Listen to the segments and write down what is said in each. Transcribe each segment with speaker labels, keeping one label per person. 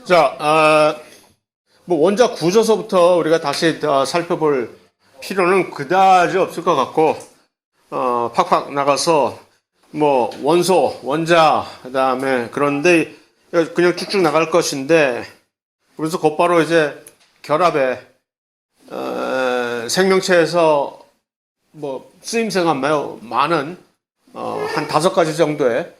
Speaker 1: 자, 뭐 원자 구조서부터 우리가 다시 살펴볼 필요는 그다지 없을 것 같고, 팍팍 나가서 뭐 원소, 원자, 그다음에 그런데 그냥 쭉쭉 나갈 것인데, 그래서 곧바로 이제 결합에 생명체에서 뭐 쓰임새가 매우 많은 한 5가지 정도의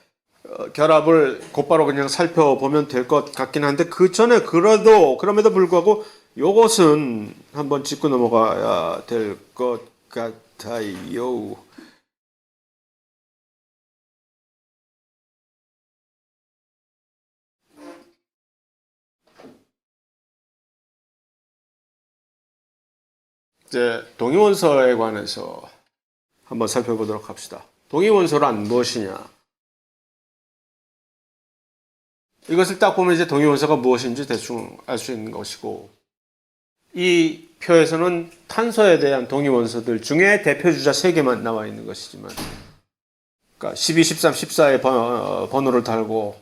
Speaker 1: 결합을 곧바로 그냥 살펴보면 될 것 같긴 한데, 그 전에 그럼에도 불구하고 요것은 한번 짚고 넘어가야 될 것 같아요. 이제 동위원소에 관해서 한번 살펴보도록 합시다. 동위원소란 무엇이냐? 이것을 딱 보면 이제 동위원소가 무엇인지 대충 알 수 있는 것이고, 이 표에서는 탄소에 대한 동위원소들 중에 대표주자 3개만 나와 있는 것이지만, 그러니까 12, 13, 14의 번호를 달고,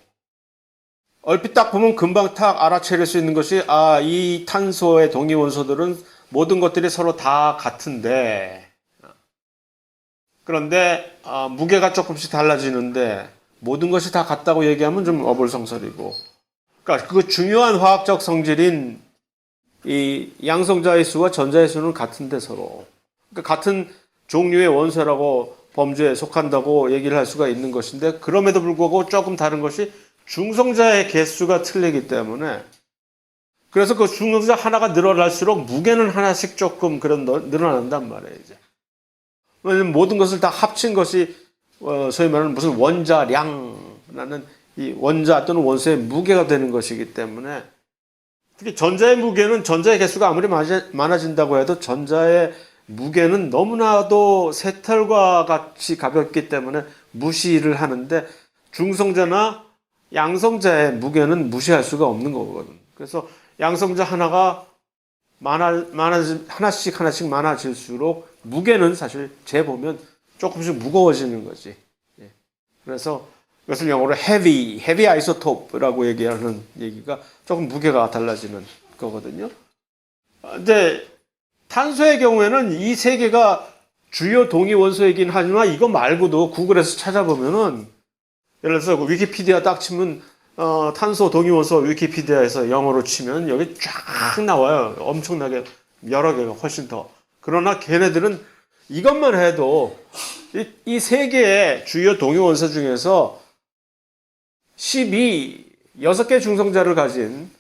Speaker 1: 얼핏 딱 보면 금방 딱 알아차릴 수 있는 것이, 이 탄소의 동위원소들은 모든 것들이 서로 다 같은데, 그런데 무게가 조금씩 달라지는데 모든 것이 다 같다고 얘기하면 좀 어불성설이고, 그러니까 그 중요한 화학적 성질인 이 양성자의 수와 전자의 수는 같은데 서로, 그러니까 같은 종류의 원소라고 범주에 속한다고 얘기를 할 수가 있는 것인데, 그럼에도 불구하고 조금 다른 것이 중성자의 개수가 틀리기 때문에, 그래서 그 중성자 하나가 늘어날수록 무게는 하나씩 조금 늘어난단 말이에요. 이제 왜냐면 모든 것을 다 합친 것이 소위 말하는 무슨 원자량이라는 이 원자 또는 원소의 무게가 되는 것이기 때문에, 특히 전자의 무게는 전자의 개수가 아무리 많아진다고 해도 전자의 무게는 너무나도 새털과 같이 가볍기 때문에 무시를 하는데, 중성자나 양성자의 무게는 무시할 수가 없는 거거든. 그래서 양성자 하나가 하나씩 많아질수록 무게는 사실 재보면 조금씩 무거워지는 거지. 그래서 이것을 영어로 heavy isotope라고 얘기하는 얘기가 조금 무게가 달라지는 거거든요. 근데 탄소의 경우에는 이 3개가 주요 동위 원소이긴 하지만, 이거 말고도 구글에서 찾아보면은, 예를 들어서 위키피디아 딱 치면 탄소 동위원소 위키피디아에서 영어로 치면 여기 쫙 나와요. 엄청나게 여러 개가 훨씬 더. 그러나 걔네들은 이것만 해도 이 3개의 주요 동위원소 중에서 6개 중성자를 가진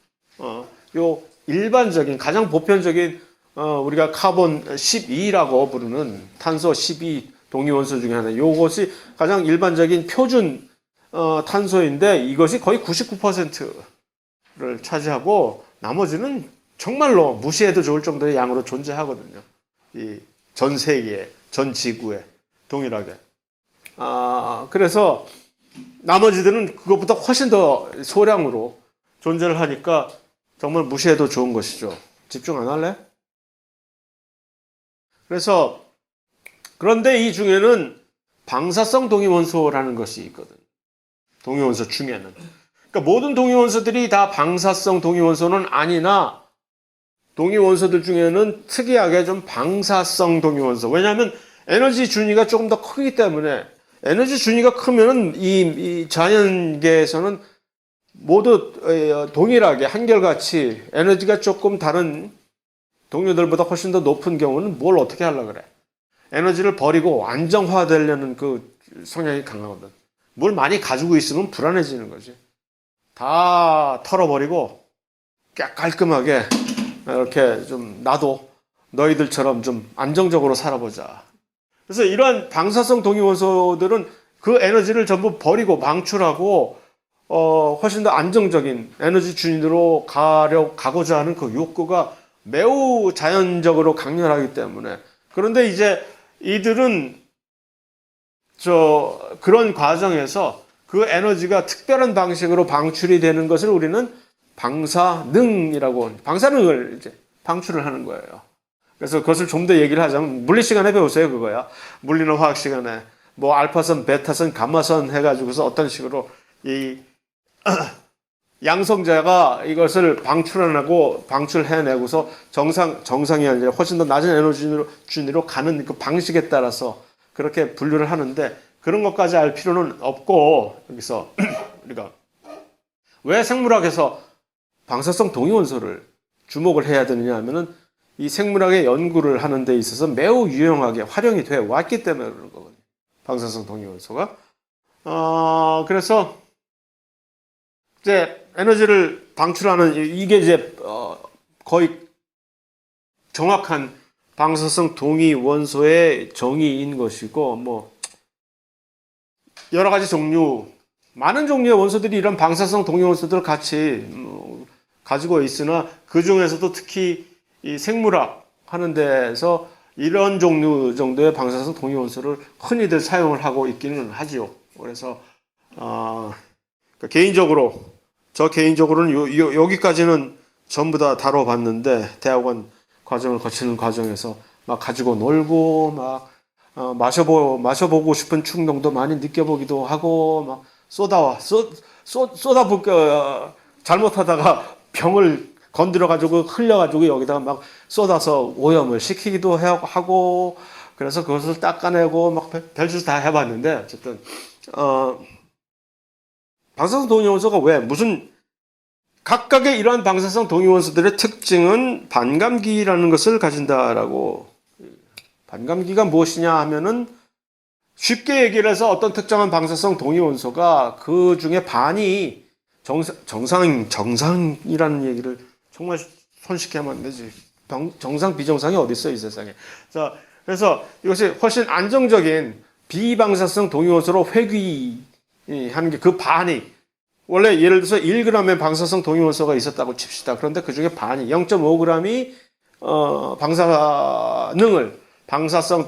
Speaker 1: 요 일반적인 가장 보편적인 우리가 카본 12라고 부르는 탄소 12 동위원소 중에 하나, 요것이 가장 일반적인 표준 탄소인데, 이것이 거의 99%를 차지하고 나머지는 정말로 무시해도 좋을 정도의 양으로 존재하거든요. 이 전 세계에, 전 지구에 동일하게. 그래서 나머지들은 그것보다 훨씬 더 소량으로 존재를 하니까 정말 무시해도 좋은 것이죠. 집중 안 할래? 그래서 그런데 이 중에는 방사성 동위원소라는 것이 있거든. 동위원소 중에는. 그러니까 모든 동위원소들이 다 방사성 동위원소는 아니나, 동위원소들 중에는 특이하게 좀 방사성 동위원소. 왜냐하면 에너지 준위가 조금 더 크기 때문에, 에너지 준위가 크면은 이 자연계에서는 모두 동일하게 한결같이 에너지가 조금 다른 동료들보다 훨씬 더 높은 경우는 뭘 어떻게 하려고 그래? 에너지를 버리고 안정화되려는 그 성향이 강하거든. 뭘 많이 가지고 있으면 불안해지는 거지. 다 털어버리고 깔끔하게 이렇게 좀 나도 너희들처럼 좀 안정적으로 살아보자. 그래서 이러한 방사성 동위원소들은 그 에너지를 전부 버리고 방출하고 훨씬 더 안정적인 에너지 준위로 가고자 하는 그 욕구가 매우 자연적으로 강렬하기 때문에. 그런데 이제 이들은 그런 과정에서 그 에너지가 특별한 방식으로 방출이 되는 것을 우리는 방사능을 이제 방출을 하는 거예요. 그래서 그것을 좀 더 얘기를 하자면, 물리 시간에 배우세요, 그거야. 물리나 화학 시간에 뭐 알파선, 베타선, 감마선 해가지고서 어떤 식으로 이 양성자가 이것을 방출해내고서 정상이 아니라 훨씬 더 낮은 에너지 준위로 가는 그 방식에 따라서 그렇게 분류를 하는데, 그런 것까지 알 필요는 없고, 여기서 우리가 왜 생물학에서 방사성 동위원소를 주목을 해야 되느냐 하면은, 이 생물학의 연구를 하는 데 있어서 매우 유용하게 활용이 돼 왔기 때문에 그런 거거든요. 방사성 동위원소가. 그래서 이제 에너지를 방출하는, 이게 이제 거의 정확한 방사성 동위원소의 정의인 것이고, 뭐 여러 가지 종류, 많은 종류의 원소들이 이런 방사성 동위원소들을 같이 가지고 있으나, 그 중에서도 특히 이 생물학 하는 데에서 이런 종류 정도의 방사성 동위원소를 흔히들 사용을 하고 있기는 하지요. 그래서 저 개인적으로는 여기까지는 전부 다 다뤄봤는데, 대학원 과정을 거치는 과정에서 막 가지고 놀고, 막 마셔보고 싶은 충동도 많이 느껴보기도 하고, 막 잘못하다가 병을 건드려가지고 흘려가지고 여기다가 막 쏟아서 오염을 시키기도 하고, 그래서 그것을 닦아내고 막 별짓 다 해봤는데, 어쨌든 방사성 동위원소가 왜, 무슨, 각각의 이러한 방사성 동위원소들의 특징은 반감기라는 것을 가진다라고. 반감기가 무엇이냐 하면은, 쉽게 얘기를 해서 어떤 특정한 방사성 동위원소가 그 중에 반이 정상이라는 얘기를 정말 손쉽게 하면 안 되지. 정상, 비정상이 어디 있어, 이 세상에. 자, 그래서 이것이 훨씬 안정적인 비방사성 동위원소로 회귀하는 게, 그 반이, 원래 예를 들어서 1g의 방사성 동위원소가 있었다고 칩시다. 그런데 그 중에 반이, 0.5g이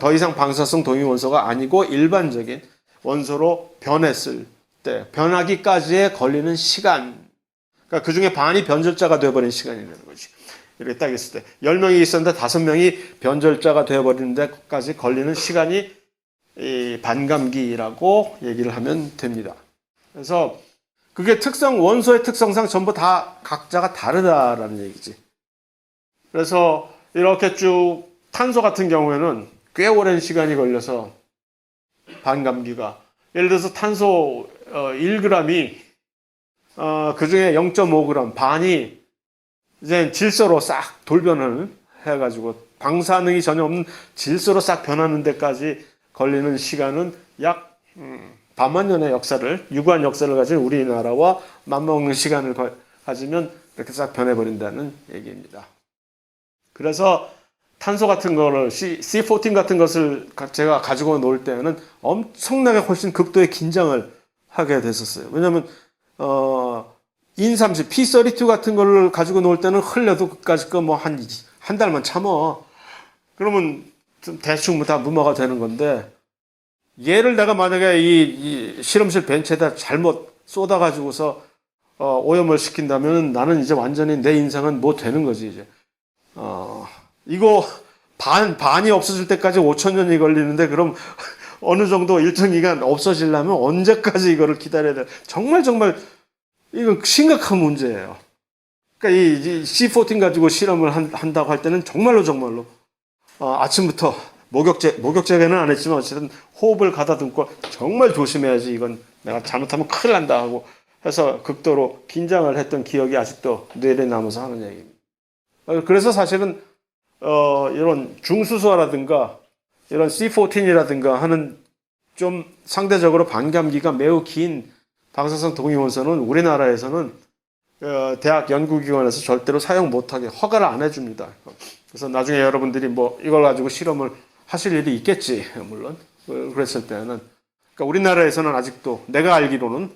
Speaker 1: 더 이상 방사성 동위원소가 아니고 일반적인 원소로 변했을 때, 변하기까지에 걸리는 시간, 그러니까 그 중에 반이 변절자가 되어버린 시간이라는 거지. 이렇게 딱 있을 때 10명이 있었는데 5명이 변절자가 되어버리는 데까지 걸리는 시간이 이 반감기라고 얘기를 하면 됩니다. 그래서 그게 원소의 특성상 전부 다 각자가 다르다라는 얘기지. 그래서 이렇게 쭉 탄소 같은 경우에는 꽤 오랜 시간이 걸려서 반감기가, 예를 들어서 탄소 1g이 그 중에 0.5g 반이 이제 질소로 싹 돌변을 해가지고 방사능이 전혀 없는 질소로 싹 변하는 데까지 걸리는 시간은 약 반만 년의 유구한 역사를 가진 우리나라와 맞먹는 시간을 가지면 이렇게 싹 변해버린다는 얘기입니다. 그래서 탄소 같은 거를 C14 같은 것을 제가 가지고 놀 때는 엄청나게 훨씬 극도의 긴장을 하게 됐었어요. 왜냐하면 인30 P32 같은 거를 가지고 놀 때는 흘려도 그까짓 거 뭐 한 달만 참어. 그러면 좀 대충 다 무마가 되는 건데, 얘를 내가 만약에 이 실험실 벤치에다 잘못 쏟아가지고서 오염을 시킨다면 나는 이제 완전히 내 인생은 뭐 되는 거지, 이제. 이거 반이 없어질 때까지 5,000년이 걸리는데, 그럼 어느 정도 일정 기간 없어지려면 언제까지 이거를 기다려야 돼? 정말 이건 심각한 문제예요. 그러니까 이 C14 가지고 실험을 한다고 할 때는 정말로 아침부터 목욕제는 안 했지만 어쨌든 호흡을 가다듬고 정말 조심해야지, 이건 내가 잘못하면 큰일 난다 하고 해서 극도로 긴장을 했던 기억이 아직도 뇌에 남아서 하는 얘기입니다. 그래서 사실은 이런 중수소라든가 이런 C14이라든가 하는 좀 상대적으로 반감기가 매우 긴 방사성 동위원소는 우리나라에서는 대학 연구기관에서 절대로 사용 못하게 허가를 안 해줍니다. 그래서 나중에 여러분들이 뭐 이걸 가지고 실험을 하실 일이 있겠지, 물론. 그랬을 때는. 그러니까 우리나라에서는 아직도 내가 알기로는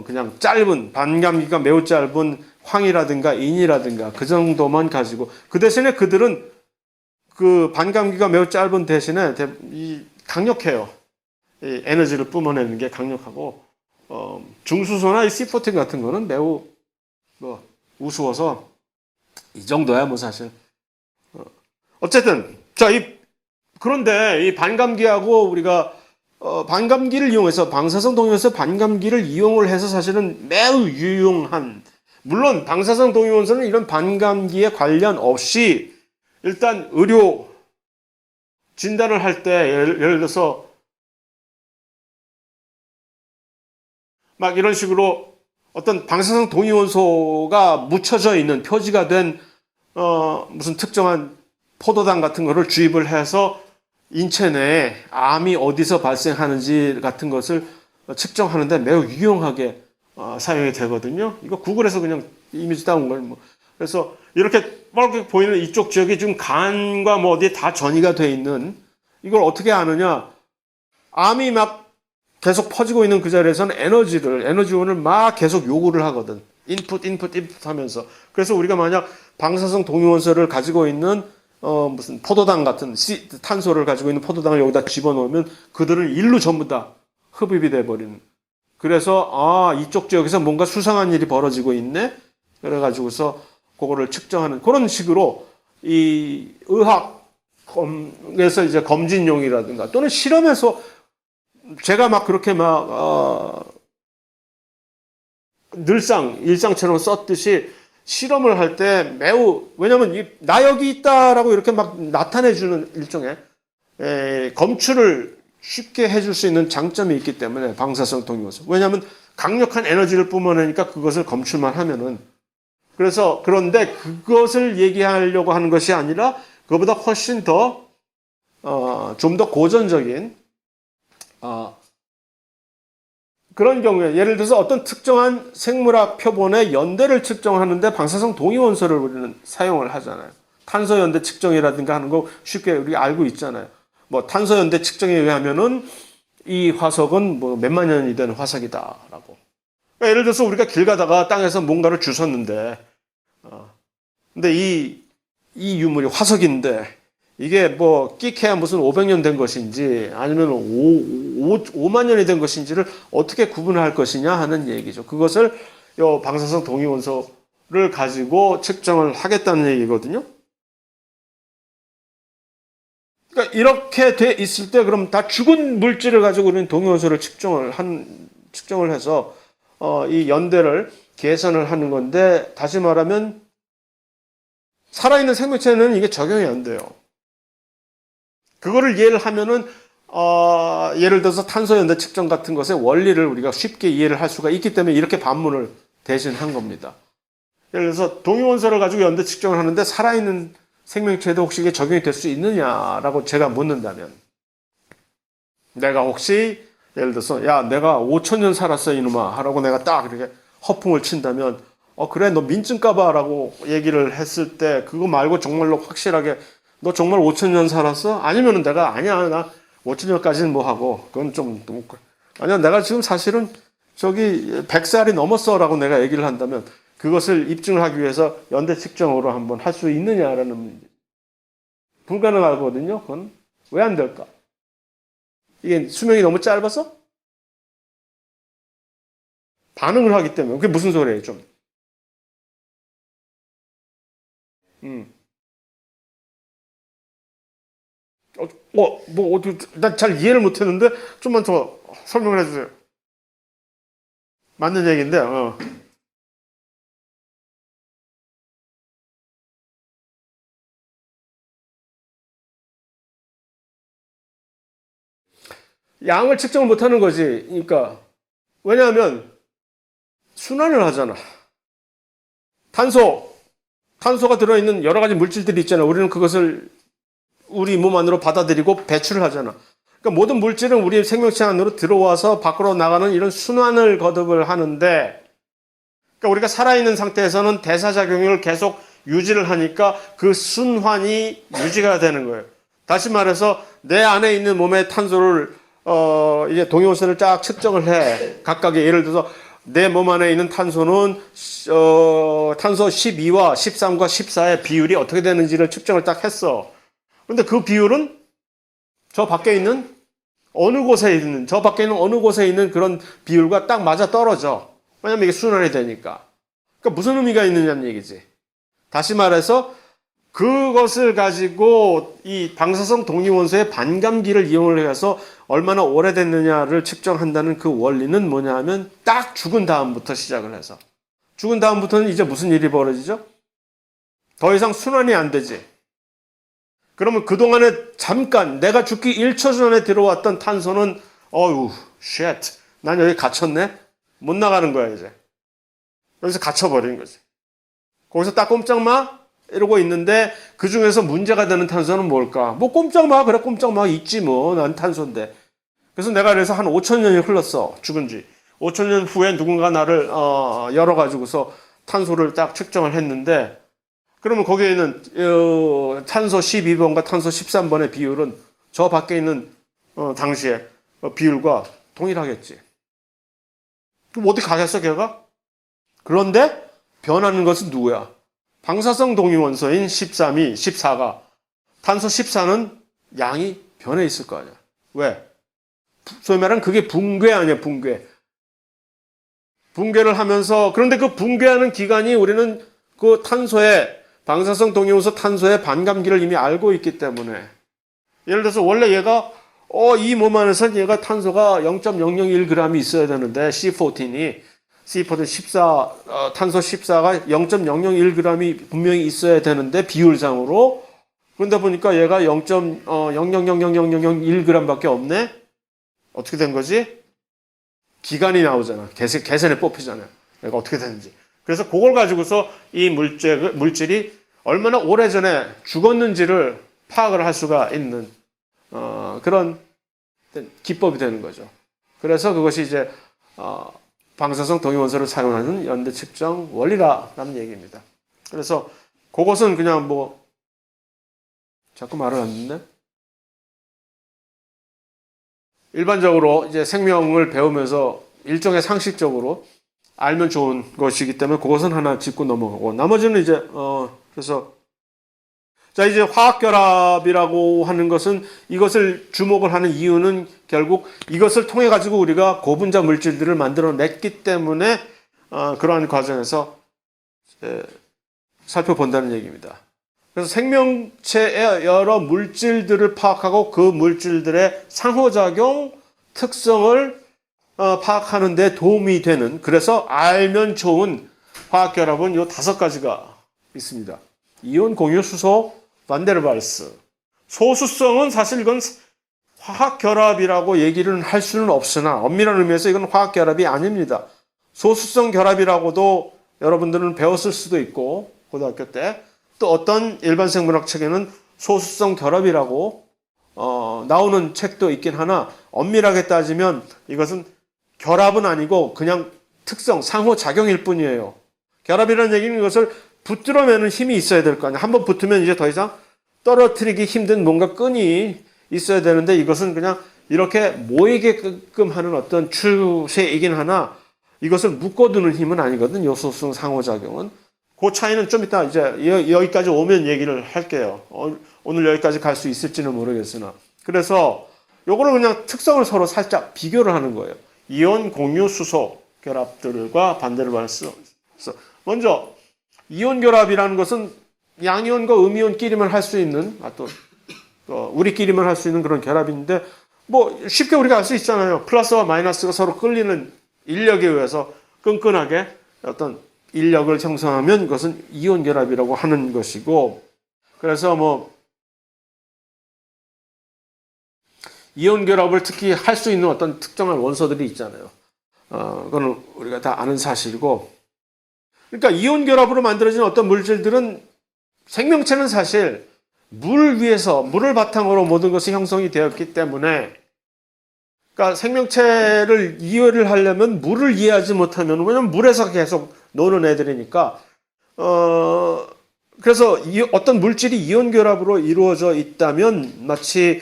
Speaker 1: 그냥 반감기가 매우 짧은 황이라든가 인이라든가 그 정도만 가지고, 그 대신에 그들은 그 반감기가 매우 짧은 대신에 강력해요. 이 에너지를 뿜어내는 게 강력하고, 중수소나 이 C14 같은 거는 매우 우스워서 이 정도야 뭐 사실. 어쨌든 그런데 이 반감기하고 우리가 반감기를 이용해서, 방사성 동위원소 반감기를 이용을 해서 사실은 매우 유용한 물론 방사성 동위원소는 이런 반감기에 관련 없이 일단 의료 진단을 할 때 예를 들어서 막 이런 식으로 어떤 방사성 동위원소가 묻혀져 있는 표지가 된 무슨 특정한 포도당 같은 거를 주입을 해서 인체 내에 암이 어디서 발생하는지 같은 것을 측정하는데 매우 유용하게 사용이 되거든요. 이거 구글에서 그냥 이미지 따온 걸 뭐. 그래서 이렇게 뻘겋게 보이는 이쪽 지역이 지금 간과 뭐 어디에 다 전이가 돼 있는 이걸 어떻게 아느냐? 암이 막 계속 퍼지고 있는 그 자리에서는 에너지원을 막 계속 요구를 하거든. 인풋 하면서. 그래서 우리가 만약 방사성 동위원소를 가지고 있는 무슨 포도당 같은 탄소를 가지고 있는 포도당을 여기다 집어넣으면 그들은 일로 전부 다 흡입이 돼버리는. 그래서 이쪽 지역에서 뭔가 수상한 일이 벌어지고 있네. 그래가지고서 그거를 측정하는 그런 식으로 이 의학에서 이제 검진용이라든가 또는 실험에서 제가 막 그렇게 늘상 일상처럼 썼듯이 실험을 할 때 매우 왜냐면 나 여기 있다라고 이렇게 막 나타내주는 일종의 검출을 쉽게 해줄 수 있는 장점이 있기 때문에 방사성 동위원소. 왜냐하면 강력한 에너지를 뿜어내니까 그것을 검출만 하면은 그래서 그런데 그것을 얘기하려고 하는 것이 아니라 그것보다 훨씬 더 좀 더 고전적인 그런 경우에 예를 들어서 어떤 특정한 생물학 표본의 연대를 측정하는데 방사성 동위원소를 우리는 사용을 하잖아요. 탄소 연대 측정이라든가 하는 거 쉽게 우리가 알고 있잖아요. 뭐 탄소 연대 측정에 의하면은 이 화석은 뭐 몇만 년이 된 화석이다라고. 그러니까 예를 들어서 우리가 길 가다가 땅에서 뭔가를 주웠는데, 근데 이 유물이 화석인데 이게 뭐 끼케야 무슨 500년 된 것인지 아니면 5만 년이 된 것인지를 어떻게 구분할 것이냐 하는 얘기죠. 그것을 요 방사성 동위원소를 가지고 측정을 하겠다는 얘기거든요. 그러니까 이렇게 돼 있을 때 그럼 다 죽은 물질을 가지고 우리는 동위원소를 측정을 해서 이 연대를 계산을 하는 건데 다시 말하면 살아있는 생명체는 이게 적용이 안 돼요. 그거를 이해를 하면은 예를 들어서 탄소 연대 측정 같은 것의 원리를 우리가 쉽게 이해를 할 수가 있기 때문에 이렇게 반문을 대신한 겁니다. 예를 들어서 동위원소를 가지고 연대 측정을 하는데 살아있는 생명체에도 혹시 이게 적용이 될 수 있느냐라고 제가 묻는다면 내가 혹시 예를 들어서 야 내가 5,000년 살았어 이놈아 하라고 내가 딱 이렇게 허풍을 친다면 그래 너 민증 까봐 라고 얘기를 했을 때 그거 말고 정말로 확실하게 너 정말 5,000년 살았어? 아니면은 내가 아니야 나 5,000년까지는 뭐 하고 그건 좀 아니야 내가 지금 사실은 저기 100살이 넘었어 라고 내가 얘기를 한다면 그것을 입증을 하기 위해서 연대 측정으로 한번 할 수 있느냐라는 문제. 불가능하거든요. 그건 왜 안 될까? 이게 수명이 너무 짧아서? 반응을 하기 때문에. 그게 무슨 소리예요, 좀? 난 잘 이해를 못 했는데, 좀만 더 설명을 해주세요. 맞는 얘기인데, 양을 측정을 못 하는 거지. 그러니까, 왜냐하면, 순환을 하잖아. 탄소가 들어있는 여러 가지 물질들이 있잖아. 우리는 그것을 우리 몸 안으로 받아들이고 배출을 하잖아. 그러니까 모든 물질은 우리 생명체 안으로 들어와서 밖으로 나가는 이런 순환을 거듭을 하는데, 그러니까 우리가 살아있는 상태에서는 대사작용을 계속 유지를 하니까 그 순환이 유지가 되는 거예요. 다시 말해서 내 안에 있는 몸의 탄소를 이제 동위원소를 쫙 측정을 해. 각각의 예를 들어서 내 몸 안에 있는 탄소는 탄소 12와 13과 14의 비율이 어떻게 되는지를 측정을 딱 했어. 근데 그 비율은 저 밖에 있는 어느 곳에 있는 그런 비율과 딱 맞아 떨어져. 왜냐면 이게 순환이 되니까. 그러니까 무슨 의미가 있느냐는 얘기지. 다시 말해서 그것을 가지고 이 방사성 동위원소의 반감기를 이용을 해서 얼마나 오래됐느냐를 측정한다는 그 원리는 뭐냐 하면 딱 죽은 다음부터 시작을 해서 죽은 다음부터는 이제 무슨 일이 벌어지죠? 더 이상 순환이 안 되지. 그러면 그동안에 잠깐 내가 죽기 1초 전에 들어왔던 탄소는 쉣. 난 여기 갇혔네? 못 나가는 거야, 이제. 여기서 갇혀버린 거지. 거기서 딱 꼼짝마? 이러고 있는데 그 중에서 문제가 되는 탄소는 뭘까? 뭐 꼼짝마, 그래 꼼짝마 있지 뭐. 난 탄소인데. 그래서 내가 그래서 한 5천 년이 흘렀어. 죽은 지. 5천 년 후에 누군가 나를 열어가지고서 탄소를 딱 측정을 했는데 그러면 거기에 있는 탄소 12번과 탄소 13번의 비율은 저 밖에 있는 당시에 비율과 동일하겠지. 그럼 어디 가겠어 걔가? 그런데 변하는 것은 누구야? 방사성 동위원소인 13이 14가 탄소 14는 양이 변해 있을 거 아니야. 왜? 소위 말하는 그게 붕괴 아니야, 붕괴. 붕괴를 하면서 그런데 그 붕괴하는 기간이 우리는 그 탄소의 방사성 동위원소 탄소의 반감기를 이미 알고 있기 때문에 예를 들어서 원래 얘가 이 몸 안에서 얘가 탄소가 0.001g이 있어야 되는데 C14이 14 탄소 14가 0.001g이 분명히 있어야 되는데 비율상으로 그런데 보니까 얘가 0.0000001g밖에 없네. 어떻게 된 거지? 기간이 나오잖아. 계산에 뽑히잖아요. 얘가 어떻게 되는지. 그래서 그걸 가지고서 이 물질이 얼마나 오래전에 죽었는지를 파악을 할 수가 있는 그런 기법이 되는 거죠. 그래서 그것이 이제 방사성 동위원소를 사용하는 연대 측정 원리라는 얘기입니다. 그래서 그것은 그냥 뭐 자꾸 말을 안 듣네. 일반적으로 이제 생명을 배우면서 일종의 상식적으로 알면 좋은 것이기 때문에 그것은 하나 짚고 넘어가고 나머지는 이제 그래서 자 이제 화학결합이라고 하는 것은 이것을 주목을 하는 이유는 결국 이것을 통해 가지고 우리가 고분자 물질들을 만들어냈기 때문에 그러한 과정에서 살펴본다는 얘기입니다. 그래서 생명체의 여러 물질들을 파악하고 그 물질들의 상호작용 특성을 파악하는 데 도움이 되는 그래서 알면 좋은 화학결합은 이 5가지가 있습니다. 이온, 공유, 수소, 반데르발스. 소수성은 사실 이건 화학결합이라고 얘기를 할 수는 없으나 엄밀한 의미에서 이건 화학결합이 아닙니다. 소수성 결합이라고도 여러분들은 배웠을 수도 있고 고등학교 때 또 어떤 일반 생물학 책에는 소수성 결합이라고 나오는 책도 있긴 하나 엄밀하게 따지면 이것은 결합은 아니고 그냥 특성, 상호작용일 뿐이에요. 결합이라는 얘기는 이것을 붙들어매는 힘이 있어야 될 거 아니에요. 한번 붙으면 이제 더 이상 떨어뜨리기 힘든 뭔가 끈이 있어야 되는데 이것은 그냥 이렇게 모이게끔 하는 어떤 추세이긴 하나 이것을 묶어두는 힘은 아니거든. 소수성 상호작용은. 그 차이는 좀 이따 이제 여기까지 오면 얘기를 할게요. 오늘 여기까지 갈 수 있을지는 모르겠으나. 그래서 요거는 그냥 특성을 서로 살짝 비교를 하는 거예요. 이온, 공유, 수소 결합들과 반데르발스. 먼저 이온 결합이라는 것은 양이온과 음이온끼리만 할 수 있는 또 우리끼리만 할 수 있는 그런 결합인데 뭐 쉽게 우리가 알 수 있잖아요. 플러스와 마이너스가 서로 끌리는 인력에 의해서 끈끈하게 어떤 인력을 형성하면 그것은 이온 결합이라고 하는 것이고 그래서 뭐 이온 결합을 특히 할 수 있는 어떤 특정한 원소들이 있잖아요. 그거는 우리가 다 아는 사실이고 그러니까 이온 결합으로 만들어진 어떤 물질들은 생명체는 사실 물 위에서 물을 바탕으로 모든 것이 형성이 되었기 때문에 그러니까 생명체를 이해를 하려면 물을 이해하지 못하면 왜냐면 물에서 계속 노는 애들이니까 그래서 어떤 물질이 이온 결합으로 이루어져 있다면 마치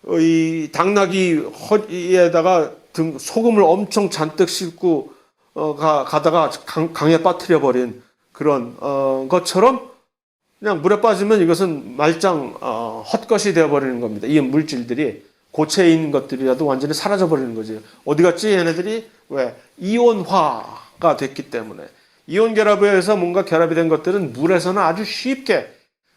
Speaker 1: 이 당나귀 허리에다가 소금을 엄청 잔뜩 싣고 가다가 강에 빠뜨려 버린 그런 것처럼 그냥 물에 빠지면 이것은 말짱 헛것이 되어버리는 겁니다. 이 물질들이 고체인 것들이라도 완전히 사라져버리는 거지. 어디 갔지 얘네들이? 왜? 이온화가 됐기 때문에. 이온 결합에 의해서 뭔가 결합이 된 것들은 물에서는 아주 쉽게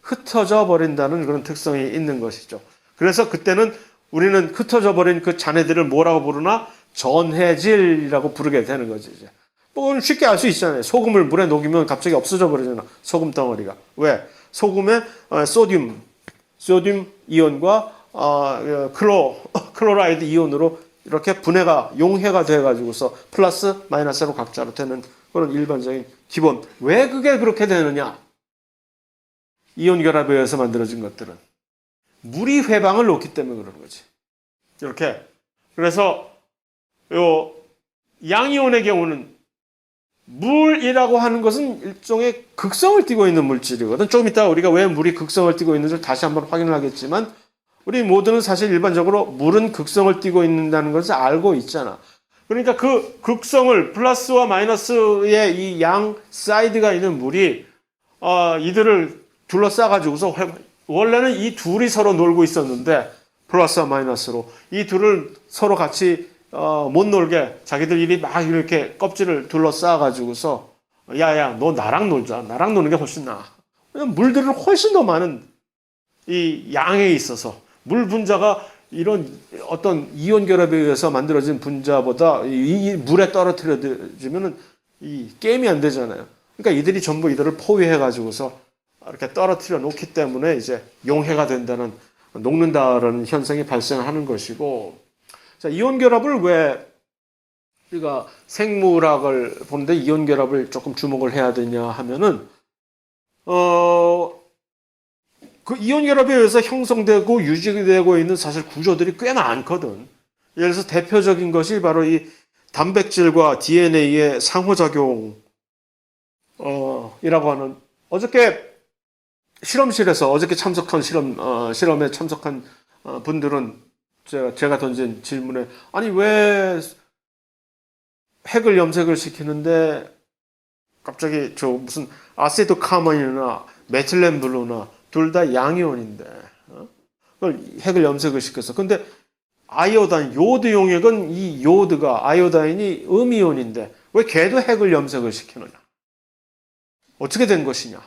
Speaker 1: 흩어져 버린다는 그런 특성이 있는 것이죠. 그래서 그때는 우리는 흩어져 버린 그 잔해들을 뭐라고 부르나? 전해질이라고 부르게 되는 거지. 이제. 뭐 쉽게 알 수 있잖아요. 소금을 물에 녹이면 갑자기 없어져 버리잖아. 소금 덩어리가. 왜? 소금에 소듐 이온과 클로라이드 이온으로 이렇게 분해가 용해가 돼 가지고서 플러스 마이너스로 각자로 되는 그런 일반적인 기본. 왜 그게 그렇게 되느냐? 이온 결합에 의해서 만들어진 것들은 물이 회방을 놓기 때문에 그러는 거지. 이렇게. 그래서 요 양이온의 경우는 물이라고 하는 것은 일종의 극성을 띠고 있는 물질이거든. 조금 이따 우리가 왜 물이 극성을 띠고 있는지를 다시 한번 확인을 하겠지만 우리 모두는 사실 일반적으로 물은 극성을 띠고 있다는 것을 알고 있잖아. 그러니까 그 극성을 플러스와 마이너스의 이 양 사이드가 있는 물이 이들을 둘러싸가지고서 원래는 이 둘이 서로 놀고 있었는데 플러스와 마이너스로 이 둘을 서로 같이 못 놀게 자기들끼리 막 이렇게 껍질을 둘러싸가지고서 야야 너 나랑 놀자. 나랑 노는 게 훨씬 나아. 왜냐면 물들은 훨씬 더 많은 이 양에 있어서 물 분자가 이런 어떤 이온 결합에 의해서 만들어진 분자보다 이 물에 떨어뜨려지면은 이 게임이 안 되잖아요. 그러니까 이들이 전부 이들을 포위해가지고서 이렇게 떨어뜨려 놓기 때문에 이제 용해가 된다는 녹는다라는 현상이 발생하는 것이고, 자, 이온 결합을 왜 우리가 생물학을 보는데 이온 결합을 조금 주목을 해야 되냐 하면은 그 이온 결합에 의해서 형성되고 유지되고 있는 사실 구조들이 꽤나 많거든. 예를 들어서 대표적인 것이 바로 이 단백질과 DNA의 상호작용 이라고 하는 어저께 실험실에서 어저께 참석한 실험에 참석한 분들은 제가 던진 질문에 아니 왜 핵을 염색을 시키는데 갑자기 저 무슨 아세토 카몬이나 메틸렌 블루나 둘 다 양이온인데 그걸 핵을 염색을 시켰어. 근데 아이오다인 요드 용액은 이 요드가 아이오다인이 음이온인데 왜 걔도 핵을 염색을 시키느냐? 어떻게 된 것이냐?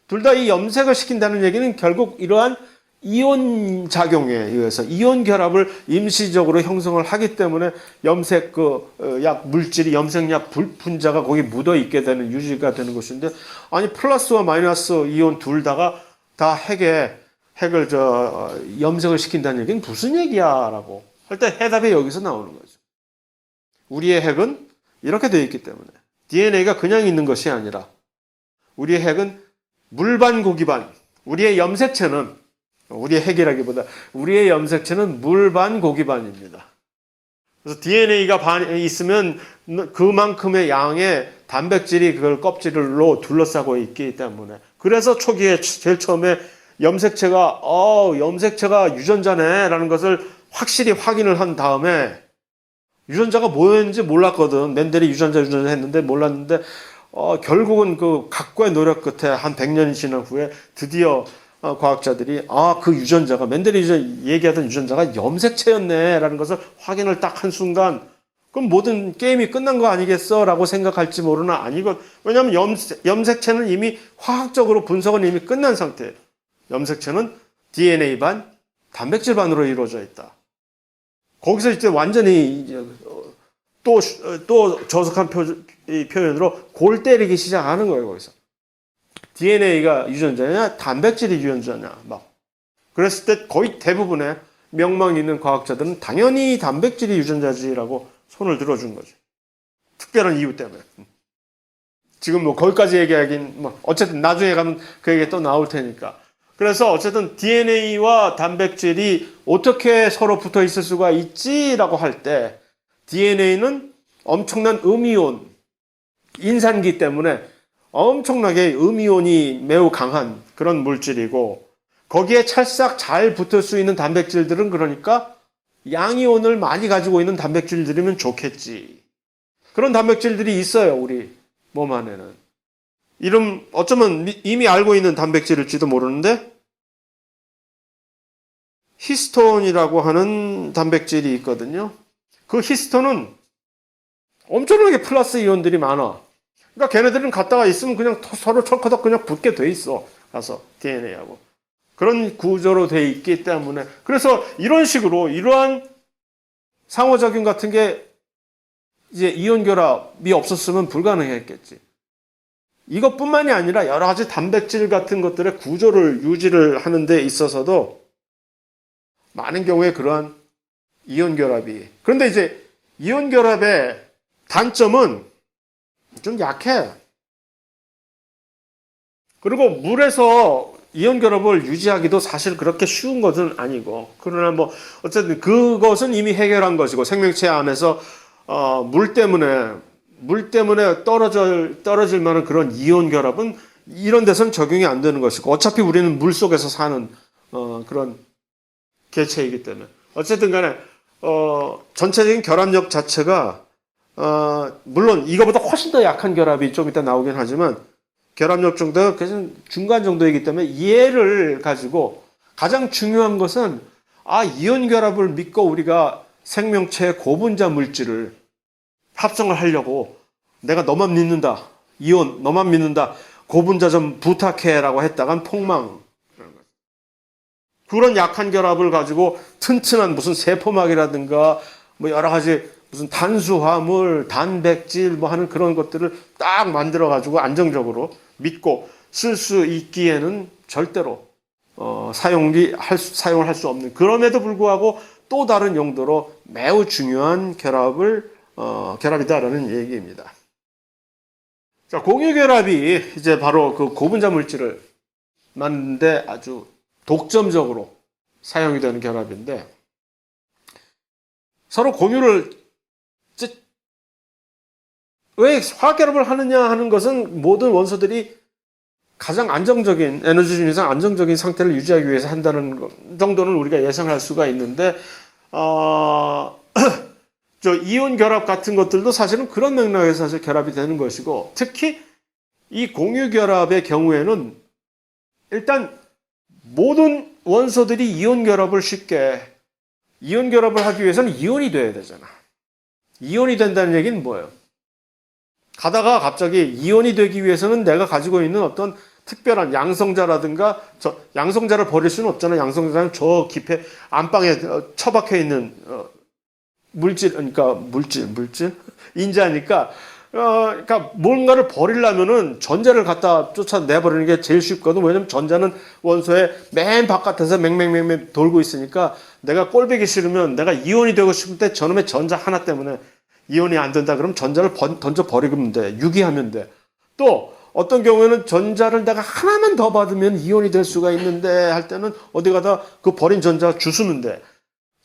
Speaker 1: 둘 다 이 염색을 시킨다는 얘기는 결국 이러한 이온 작용에 의해서 이온 결합을 임시적으로 형성을 하기 때문에 염색 약 물질이 염색약 분자가 거기 묻어 있게 되는 유지가 되는 것인데 아니 플러스와 마이너스 이온 둘 다가 다 핵을 염색을 시킨다는 얘기는 무슨 얘기야라고 할 때 해답이 여기서 나오는 거죠. 우리의 핵은 이렇게 되어 있기 때문에 DNA가 그냥 있는 것이 아니라 우리의 핵은 물반 고기반 우리의 염색체는 우리의 핵이라기보다 우리의 염색체는 물반 고기반입니다. 그래서 DNA가 있으면 그만큼의 양의 단백질이 그걸 껍질로 둘러싸고 있기 때문에 그래서 초기에 제일 처음에 염색체가 유전자네 라는 것을 확실히 확인을 한 다음에 유전자가 뭐였는지 몰랐거든. 맨델이 유전자 했는데 몰랐는데 결국은 그 각고의 노력 끝에 한 100년이 지난 후에 드디어 과학자들이 그 유전자가 맨델이 얘기하던 유전자가 염색체였네 라는 것을 확인을 딱 한 순간 그럼 모든 게임이 끝난 거 아니겠어? 라고 생각할지 모르나 아니고 왜냐하면 염색체는 이미 화학적으로 분석은 이미 끝난 상태예요. 염색체는 DNA 반, 단백질 반으로 이루어져 있다. 거기서 이제 완전히 또 저속한 표현으로 골 때리기 시작하는 거예요. 거기서 DNA가 유전자냐, 단백질이 유전자냐, 막 그랬을 때 거의 대부분의 명망 있는 과학자들은 당연히 단백질이 유전자지라고 손을 들어준 거죠. 특별한 이유 때문에. 지금 뭐 거기까지 얘기하긴 어쨌든 나중에 가면 그 얘기 또 나올 테니까. 그래서 어쨌든 DNA와 단백질이 어떻게 서로 붙어 있을 수가 있지라고 할 때 DNA는 엄청난 음이온, 인산기 때문에 엄청나게 음이온이 매우 강한 그런 물질이고 거기에 찰싹 잘 붙을 수 있는 단백질들은 그러니까 양이온을 많이 가지고 있는 단백질들이면 좋겠지. 그런 단백질들이 있어요, 우리 몸 안에는. 어쩌면 이미 알고 있는 단백질일지도 모르는데 히스톤이라고 하는 단백질이 있거든요. 그 히스톤은 엄청나게 플러스 이온들이 많아. 그러니까 걔네들은 갖다가 있으면 그냥 서로 척커덕 그냥 붙게 돼 있어. 가서 DNA하고. 그런 구조로 돼 있기 때문에 그래서 이런 식으로 이러한 상호작용 같은 게 이제 이온 결합이 없었으면 불가능했겠지. 이것뿐만이 아니라 여러 가지 단백질 같은 것들의 구조를 유지를 하는 데 있어서도 많은 경우에 그러한 이온 결합이. 그런데 이제 이온 결합의 단점은 좀 약해. 그리고 물에서 이온 결합을 유지하기도 사실 그렇게 쉬운 것은 아니고, 그러나 뭐 어쨌든 그것은 이미 해결한 것이고, 생명체 안에서 물 때문에 떨어질 만한 그런 이온 결합은 이런 데서는 적용이 안 되는 것이고, 어차피 우리는 물 속에서 사는 그런 개체이기 때문에 어쨌든 간에 전체적인 결합력 자체가 물론 이거보다 훨씬 더 약한 결합이 좀 이따 나오긴 하지만 결합력 정도가 중간 정도이기 때문에 얘를 가지고 가장 중요한 것은 이온 결합을 믿고 우리가 생명체의 고분자 물질을 합성을 하려고 내가 너만 믿는다. 이온 너만 믿는다. 고분자 좀 부탁해라고 했다간 폭망. 그런 약한 결합을 가지고 튼튼한 무슨 세포막이라든가 뭐 여러 가지 무슨 탄수화물, 단백질 뭐 하는 그런 것들을 딱 만들어 가지고 안정적으로 믿고 쓸 수 있기에는 절대로 사용을 할 수 없는, 그럼에도 불구하고 또 다른 용도로 매우 중요한 결합이다라는 얘기입니다. 자, 공유결합이 이제 바로 그 고분자 물질을 만드는데 아주 독점적으로 사용이 되는 결합인데, 서로 공유를 왜 화학결합을 하느냐 하는 것은 모든 원소들이 가장 안정적인, 에너지 중에서 안정적인 상태를 유지하기 위해서 한다는 정도는 우리가 예상할 수가 있는데, 저 이온 결합 같은 것들도 사실은 그런 맥락에서 사실 결합이 되는 것이고, 특히 이 공유 결합의 경우에는 일단 모든 원소들이 이온 결합을 하기 위해서는 이온이 돼야 되잖아. 이온이 된다는 얘기는 뭐예요? 가다가 갑자기 이온이 되기 위해서는 내가 가지고 있는 어떤 특별한 양성자라든가, 양성자를 버릴 수는 없잖아. 양성자는 저 깊이 안방에 처박혀 있는 인자니까, 그러니까 뭔가를 버리려면은 전자를 갖다 쫓아내버리는 게 제일 쉽거든. 왜냐면 전자는 원소의 맨 바깥에서 맹맹맹맹 돌고 있으니까, 내가 꼴보기 싫으면, 내가 이온이 되고 싶을 때 저놈의 전자 하나 때문에 이온이 안 된다 그러면 전자를 던져 버리면 돼. 유기하면 돼. 또 어떤 경우에는 전자를 내가 하나만 더 받으면 이온이 될 수가 있는데 할 때는 어디 가다 그 버린 전자 주스면 돼.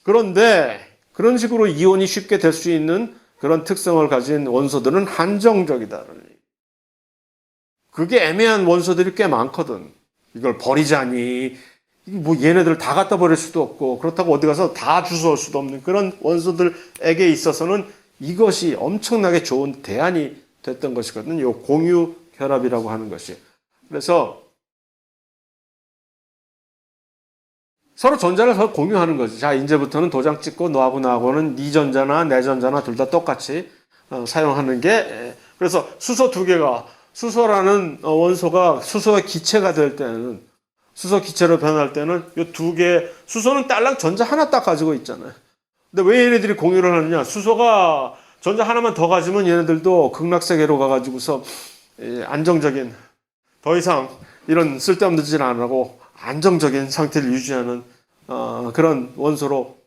Speaker 1: 그런데 그런 식으로 이온이 쉽게 될 수 있는 그런 특성을 가진 원소들은 한정적이다. 그게 애매한 원소들이 꽤 많거든. 이걸 버리자니 뭐 얘네들 다 갖다 버릴 수도 없고, 그렇다고 어디 가서 다 주워올 수도 없는 그런 원소들에게 있어서는 이것이 엄청나게 좋은 대안이 됐던 것이거든요. 이 공유 결합이라고 하는 것이. 그래서 서로 전자를 서로 공유하는 거지. 자, 이제부터는 도장 찍고 너하고 나하고는 네 전자나 내 전자나 둘 다 똑같이 사용하는 게, 그래서 수소 두 개가, 수소라는 원소가 수소의 기체가 될 때는, 수소 기체로 변할 때는 이 두 개, 수소는 딸랑 전자 하나 딱 가지고 있잖아요. 근데 왜 얘네들이 공유를 하느냐? 수소가 전자 하나만 더 가지면 얘네들도 극락세계로 가가지고서 안정적인, 더 이상 이런 쓸데없는 짓을 안 하고 안정적인 상태를 유지하는 그런 원소로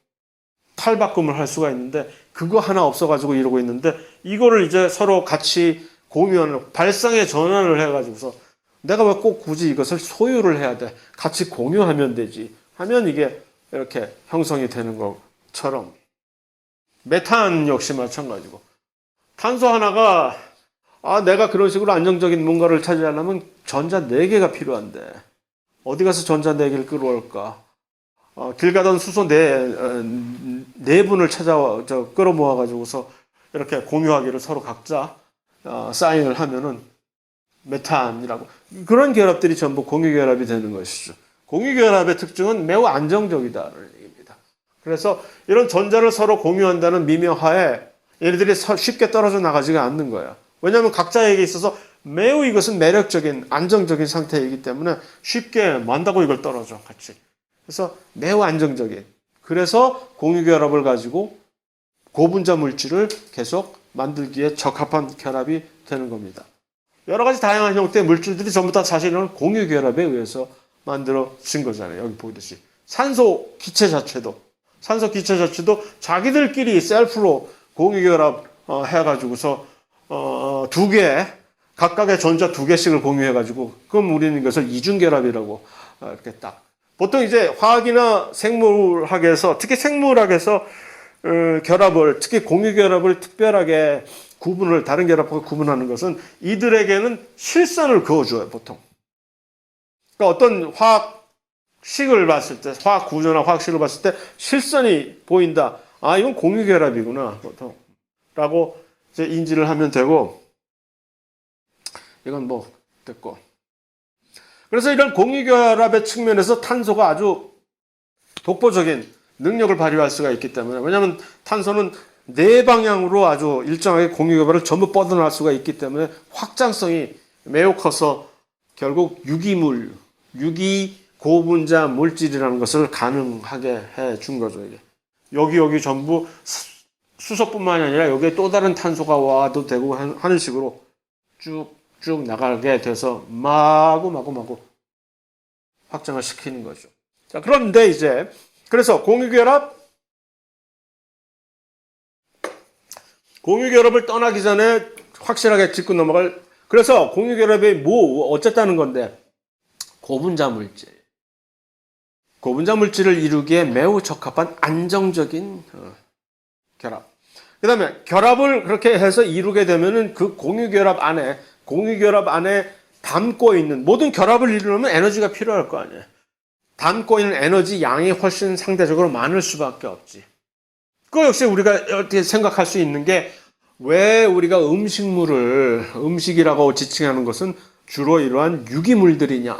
Speaker 1: 탈바꿈을 할 수가 있는데, 그거 하나 없어가지고 이러고 있는데, 이거를 이제 서로 같이 공유하는, 발상의 전환을 해가지고서 내가 왜 꼭 굳이 이것을 소유를 해야 돼? 같이 공유하면 되지. 하면 이게 이렇게 형성이 되는 것처럼, 메탄 역시 마찬가지고, 탄소 하나가 내가 그런 식으로 안정적인 뭔가를 차지하려면 전자 4개가 필요한데 어디 가서 전자 4개를 끌어올까? 길 가던 수소 4분을 끌어모아 가지고서 이렇게 공유하기를 서로 각자 사인을 하면은 메탄이라고, 그런 결합들이 전부 공유 결합이 되는 것이죠. 공유 결합의 특징은 매우 안정적이다라는 얘기입니다. 그래서 이런 전자를 서로 공유한다는 미명하에 얘네들이 쉽게 떨어져 나가지가 않는 거예요. 왜냐하면 각자에게 있어서 매우 이것은 매력적인 안정적인 상태이기 때문에 쉽게 만다고 이걸 떨어져 같이. 그래서 매우 안정적인, 그래서 공유 결합을 가지고 고분자 물질을 계속 만들기에 적합한 결합이 되는 겁니다. 여러 가지 다양한 형태의 물질들이 전부 다 사실은 공유 결합에 의해서 만들어진 거잖아요. 여기 보듯이 산소 기체 자체도 자기들끼리 셀프로 공유 결합 해가지고서 두 개, 각각의 전자 두 개씩을 공유해가지고, 그럼 우리는 이것을 이중결합이라고 이렇게 딱. 보통 이제 화학이나 생물학에서, 특히 생물학에서 결합을, 특히 공유결합을 특별하게 다른 결합과 구분하는 것은 이들에게는 실선을 그어줘요, 보통. 그러니까 어떤 화학식을 봤을 때, 화학 구조나 화학식을 봤을 때 실선이 보인다. 아, 이건 공유결합이구나, 보통. 라고 이제 인지를 하면 되고, 이건 뭐 됐고. 그래서 이런 공유결합의 측면에서 탄소가 아주 독보적인 능력을 발휘할 수가 있기 때문에, 왜냐하면 탄소는 네 방향으로 아주 일정하게 공유결합을 전부 뻗어날 수가 있기 때문에 확장성이 매우 커서 결국 유기 고분자 물질이라는 것을 가능하게 해 준 거죠. 이게 여기 전부 수소뿐만이 아니라 여기에 또 다른 탄소가 와도 되고 하는 식으로 쭉 나가게 돼서 마구 확장을 시키는 거죠. 자, 그런데 이제 그래서 공유결합을 떠나기 전에 확실하게 짚고 넘어갈, 그래서 공유결합이 어쨌다는 건데 고분자 물질을 이루기에 매우 적합한 안정적인 결합. 그 다음에 결합을 그렇게 해서 이루게 되면은 그 공유결합 안에 담고 있는, 모든 결합을 이루려면 에너지가 필요할 거 아니에요. 담고 있는 에너지 양이 훨씬 상대적으로 많을 수밖에 없지. 그거 역시 우리가 어떻게 생각할 수 있는 게, 왜 우리가 음식이라고 지칭하는 것은 주로 이러한 유기물들이냐.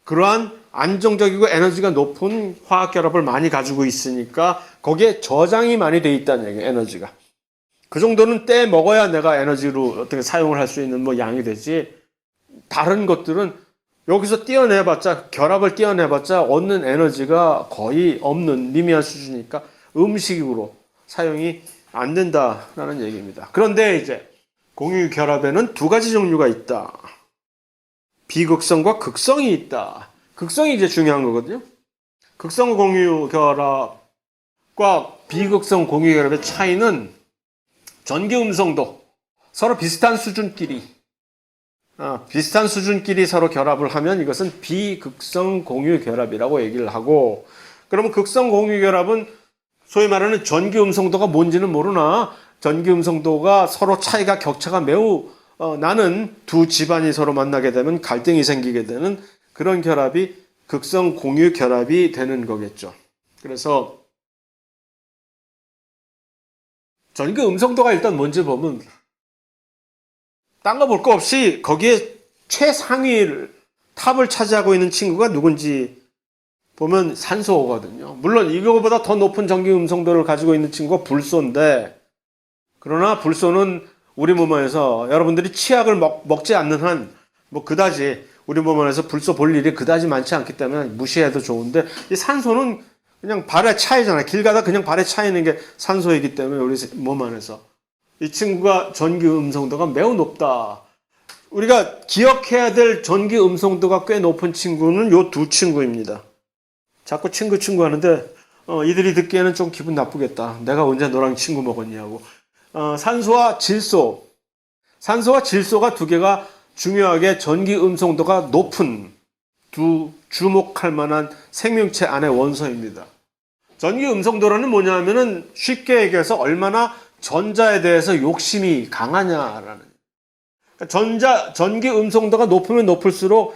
Speaker 1: 그러한 안정적이고 에너지가 높은 화학결합을 많이 가지고 있으니까 거기에 저장이 많이 돼 있다는 얘기예요, 에너지가. 그 정도는 떼 먹어야 내가 에너지로 어떻게 사용을 할 수 있는 양이 되지. 다른 것들은 여기서 결합을 떼어내봤자 얻는 에너지가 거의 없는 미미한 수준이니까 음식으로 사용이 안 된다라는 얘기입니다. 그런데 이제 공유 결합에는 두 가지 종류가 있다. 비극성과 극성이 있다. 극성이 이제 중요한 거거든요. 극성 공유 결합과 비극성 공유 결합의 차이는 전기 음성도, 서로 비슷한 수준끼리 서로 결합을 하면 이것은 비극성 공유 결합이라고 얘기를 하고, 그러면 극성 공유 결합은 소위 말하는 전기 음성도가 뭔지는 모르나 전기 음성도가 서로 격차가 매우 나는 두 집안이 서로 만나게 되면 갈등이 생기게 되는 그런 결합이 극성 공유 결합이 되는 거겠죠. 그래서 전기 음성도가 일단 뭔지 보면 딴 거 볼 거 없이 거기에 최상위를 탑을 차지하고 있는 친구가 누군지 보면 산소거든요. 물론 이거보다 더 높은 전기 음성도를 가지고 있는 친구가 불소인데, 그러나 불소는 우리 몸 안에서 여러분들이 치약을 먹지 않는 한 그다지 우리 몸 안에서 불소 볼 일이 그다지 많지 않기 때문에 무시해도 좋은데, 이 산소는 그냥 발에 차이잖아요. 길 가다 그냥 발에 차이는 게 산소이기 때문에 우리 몸 안에서 이 친구가 전기 음성도가 매우 높다. 우리가 기억해야 될 전기 음성도가 꽤 높은 친구는 요 두 친구입니다. 자꾸 친구 하는데 이들이 듣기에는 좀 기분 나쁘겠다. 내가 언제 너랑 친구 먹었냐고. 산소와 질소가 두 개가 중요하게 전기 음성도가 높은 두 주목할 만한 생명체 안의 원소입니다. 전기 음성도라는 뭐냐면은 쉽게 얘기해서 얼마나 전자에 대해서 욕심이 강하냐라는. 전기 음성도가 높으면 높을수록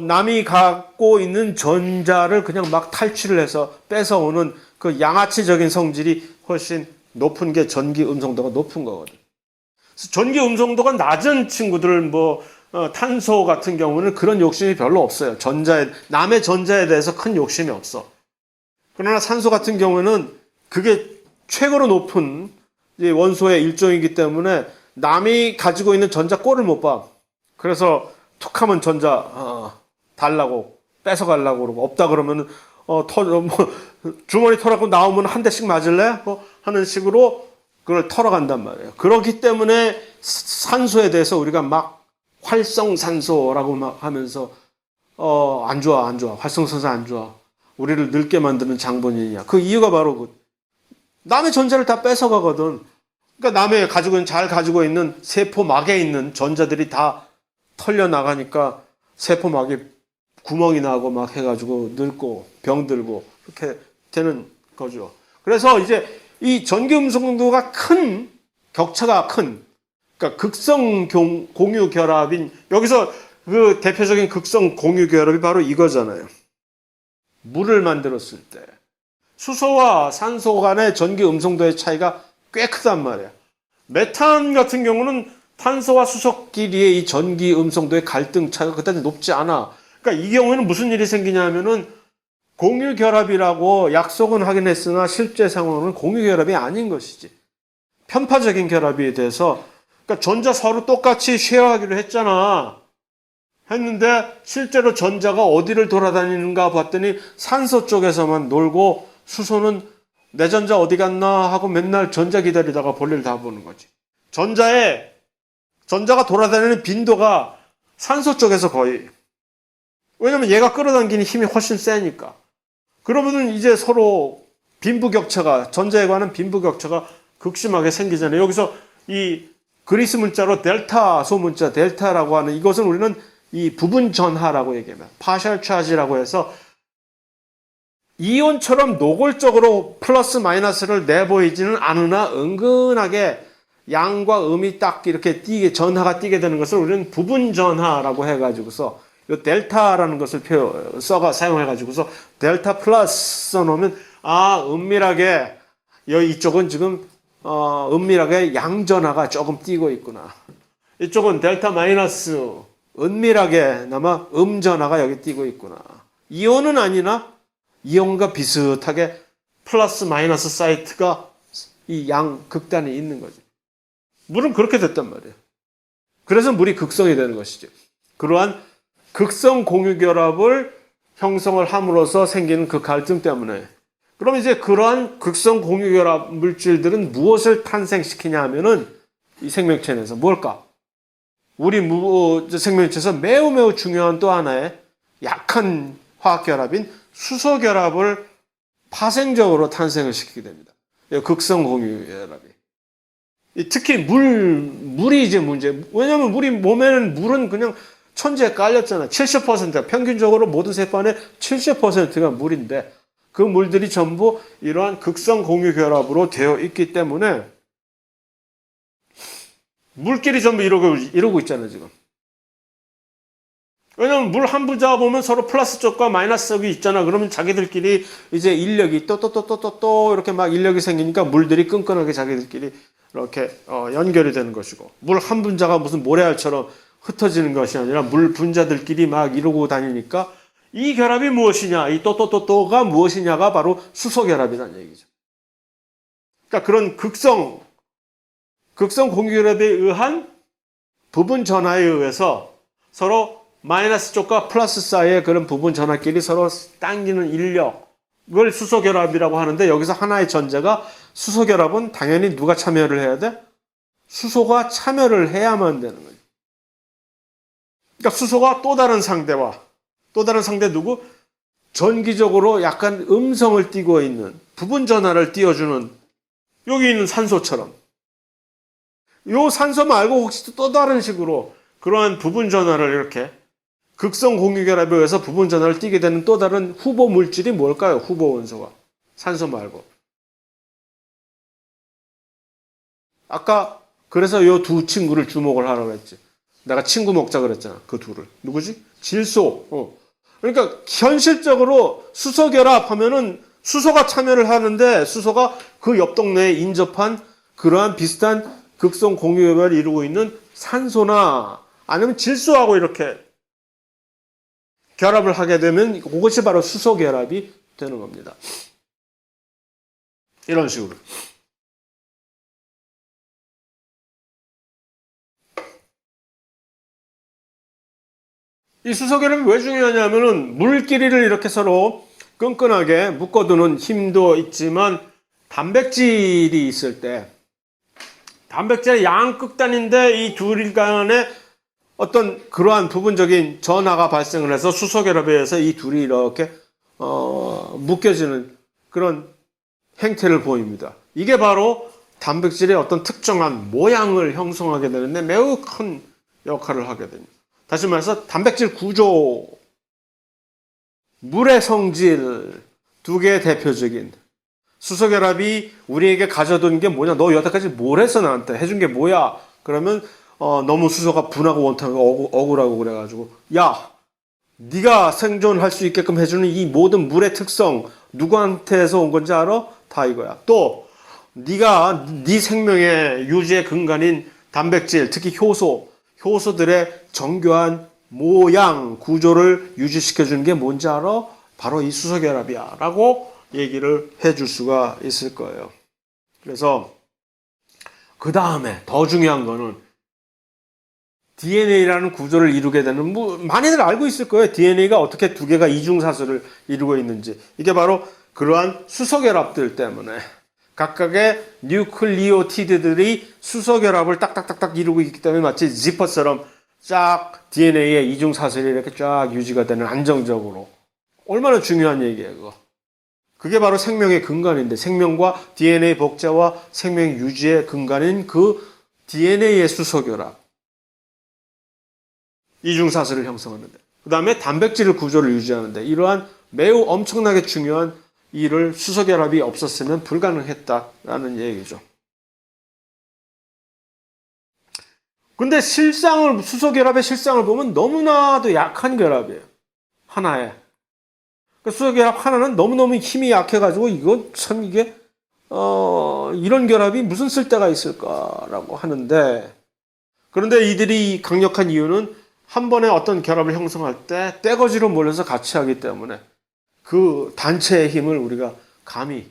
Speaker 1: 남이 갖고 있는 전자를 그냥 막 탈취를 해서 뺏어오는 그 양아치적인 성질이 훨씬 높은 게 전기 음성도가 높은 거거든. 그래서 전기 음성도가 낮은 친구들, 탄소 같은 경우는 그런 욕심이 별로 없어요. 남의 전자에 대해서 큰 욕심이 없어. 그러나 산소 같은 경우는 그게 최고로 높은 원소의 일종이기 때문에 남이 가지고 있는 전자 꼴을 못 봐. 그래서 툭하면 전자 달라고 뺏어가려고 그러고, 없다 그러면 주머니 털어갖고 나오면 한 대씩 맞을래? 하는 식으로 그걸 털어간단 말이에요. 그렇기 때문에 산소에 대해서 우리가 막 활성산소라고 막 하면서 안 좋아, 안 좋아. 활성산소 안 좋아. 우리를 늙게 만드는 장본인이야. 그 이유가 바로 남의 전자를 다 뺏어가거든. 그러니까 남의 잘 가지고 있는 세포막에 있는 전자들이 다 털려 나가니까 세포막에 구멍이 나고 막 해가지고 늙고 병들고 그렇게 되는 거죠. 그래서 이제 이 전기 음성도가 큰 격차가 큰 그러니까 극성 공유 결합인 여기서 그 대표적인 극성 공유 결합이 바로 이거잖아요. 물을 만들었을 때 수소와 산소 간의 전기 음성도의 차이가 꽤 크단 말이야. 메탄 같은 경우는 탄소와 수소끼리의 이 전기 음성도의 갈등 차이가 그다지 높지 않아. 그러니까 이 경우에는 무슨 일이 생기냐 하면은 공유 결합이라고 약속은 하긴 했으나 실제 상황은 공유 결합이 아닌 것이지. 편파적인 결합이 돼서 그러니까 전자 서로 똑같이 쉐어하기로 했는데 실제로 전자가 어디를 돌아다니는가 봤더니 산소 쪽에서만 놀고 수소는 내 전자 어디 갔나 하고 맨날 전자 기다리다가 볼일 다 보는 거지. 전자가 돌아다니는 빈도가 산소 쪽에서 거의. 왜냐면 얘가 끌어당기는 힘이 훨씬 세니까. 그러면은 이제 서로 빈부격차가, 전자에 관한 빈부격차가 극심하게 생기잖아요. 여기서 이 그리스 문자로 델타 소문자, 델타라고 하는 이것은 우리는 이 부분 전하라고 얘기합니다. partial charge라고 해서 이온처럼 노골적으로 플러스 마이너스를 내보이지는 않으나 은근하게 양과 음이 딱 이렇게 전하가 띄게 되는 것을 우리는 부분 전하라고 해가지고서 이 델타라는 것을 사용해가지고서 델타 플러스 써놓으면 은밀하게 이쪽은 지금 은밀하게 양전하가 조금 띄고 있구나. 이쪽은 델타 마이너스 은밀하게 남아 음전하가 여기 띄고 있구나. 이온은 아니나 이온과 비슷하게 플러스 마이너스 사이트가 이 양 극단에 있는 거죠. 물은 그렇게 됐단 말이에요. 그래서 물이 극성이 되는 것이죠. 그러한 극성 공유 결합을 형성을 함으로써 생기는 그 갈등 때문에. 그럼 이제 그러한 극성 공유 결합 물질들은 무엇을 탄생시키냐 하면은 이 생명체 내에서 뭘까? 우리 생명체에서 매우 중요한 또 하나의 약한 화학 결합인 수소 결합을 파생적으로 탄생을 시키게 됩니다. 극성 공유 결합이. 특히 물이 이제 문제. 왜냐하면 우리 몸에는 물은 그냥 천지에 깔렸잖아. 70%, 평균적으로 모든 세포 안에 70%가 물인데 그 물들이 전부 이러한 극성 공유 결합으로 되어 있기 때문에 물끼리 전부 이러고 있잖아요, 지금. 왜냐면 물 한 부자 보면 서로 플러스 쪽과 마이너스 쪽이 있잖아. 그러면 자기들끼리 이제 인력이 또 이렇게 막 인력이 생기니까 물들이 끈끈하게 자기들끼리 이렇게 연결이 되는 것이고, 물 한 분자가 무슨 모래알처럼 흩어지는 것이 아니라 물 분자들끼리 막 이러고 다니니까 이 결합이 무엇이냐, 이 또가 무엇이냐가 바로 수소 결합이라는 얘기죠. 그러니까 그런 극성 공유 결합에 의한 부분 전하에 의해서 서로 마이너스 쪽과 플러스 사이의 그런 부분 전하끼리 서로 당기는 인력을 수소 결합이라고 하는데, 여기서 하나의 전제가 수소 결합은 당연히 누가 참여를 해야 돼? 수소가 참여를 해야만 되는 거죠. 그러니까 수소가 또 다른 상대 누구? 전기적으로 약간 음성을 띠고 있는 부분 전하를 띄워주는 여기 있는 산소처럼, 요 산소 말고 혹시 또 다른 식으로 그러한 부분 전하를 이렇게 극성 공유 결합에 의해서 부분 전하를 띠게 되는 또 다른 후보 물질이 뭘까요? 후보 원소가. 산소 말고. 아까 그래서 요 두 친구를 주목을 하라고 했지. 내가 친구 먹자 그랬잖아. 그 둘을. 누구지? 질소. 그러니까 현실적으로 수소 결합하면은 수소가 참여를 하는데, 수소가 그 옆 동네에 인접한 그러한 비슷한 극성 공유 결합을 이루고 있는 산소나 아니면 질소하고 이렇게 결합을 하게 되면 그것이 바로 수소 결합이 되는 겁니다. 이런 식으로. 이 수소 결합이 왜 중요하냐면은 물끼리를 이렇게 서로 끈끈하게 묶어두는 힘도 있지만 단백질이 있을 때 단백질의 양극단인데 이 둘 간에 어떤 그러한 부분적인 전하가 발생을 해서 수소결합에 의해서 이 둘이 이렇게 묶여지는 그런 행태를 보입니다. 이게 바로 단백질의 어떤 특정한 모양을 형성하게 되는데 매우 큰 역할을 하게 됩니다. 다시 말해서 단백질 구조, 물의 성질 두 개의 대표적인 수소결합이 우리에게 가져둔 게 뭐냐? 너 여태까지 뭘 했어 나한테? 해준 게 뭐야? 그러면 너무 수소가 분하고 원통하고 억울하고 그래가지고 야, 네가 생존할 수 있게끔 해주는 이 모든 물의 특성 누구한테서 온 건지 알아? 다 이거야. 또 네가 네 생명의 유지의 근간인 단백질, 특히 효소들의 정교한 모양, 구조를 유지시켜주는 게 뭔지 알아? 바로 이 수소결합이야 라고 얘기를 해줄 수가 있을 거예요. 그래서 그 다음에 더 중요한 거는 DNA라는 구조를 이루게 되는, 많이들 알고 있을 거예요. DNA가 어떻게 두 개가 이중사슬을 이루고 있는지. 이게 바로 그러한 수소결합들 때문에 각각의 뉴클리오티드들이 수소결합을 딱딱딱딱 이루고 있기 때문에 마치 지퍼처럼 쫙 DNA의 이중사슬이 이렇게 쫙 유지가 되는, 안정적으로. 얼마나 중요한 얘기예요, 그거. 그게 바로 생명의 근간인데, 생명과 DNA 복제와 생명 유지의 근간인 그 DNA의 수소결합. 이중사슬을 형성하는데, 그 다음에 단백질 구조를 유지하는데, 이러한 매우 엄청나게 중요한 일을 수소결합이 없었으면 불가능했다라는 얘기죠. 근데 수소결합의 실상을 보면 너무나도 약한 결합이에요. 하나에. 수소결합 하나는 너무너무 힘이 약해가지고, 이게, 이런 결합이 무슨 쓸데가 있을까라고 하는데, 그런데 이들이 강력한 이유는 한 번에 어떤 결합을 형성할 때 떼거지로 몰려서 같이 하기 때문에 그 단체의 힘을 우리가 감히,